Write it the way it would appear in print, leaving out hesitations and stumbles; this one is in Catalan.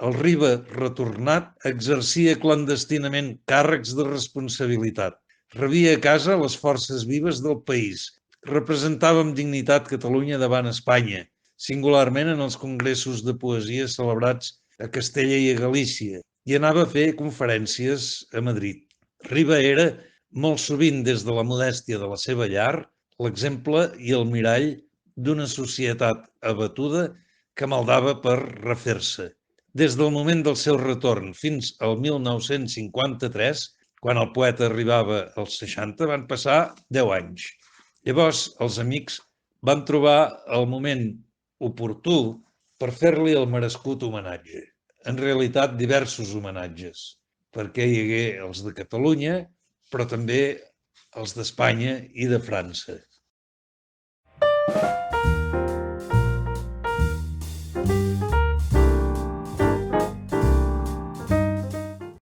El Riba retornat exercia clandestinament càrrecs de responsabilitat. Rebia a casa les forces vives del país. Representava amb dignitat Catalunya davant Espanya, singularment en els congressos de poesia celebrats a Castella i a Galícia, i anava a fer conferències a Madrid. Riba era, molt sovint des de la modèstia de la seva llar, l'exemple i el mirall d'una societat abatuda que maldava per refer-se. Des del moment del seu retorn fins al 1953, quan el poeta arribava als 60, van passar 10 anys. Llavors, els amics van trobar el moment oportú per fer-li el merescut homenatge. En realitat, diversos homenatges, perquè hi hagué els de Catalunya, però també els d'Espanya i de França.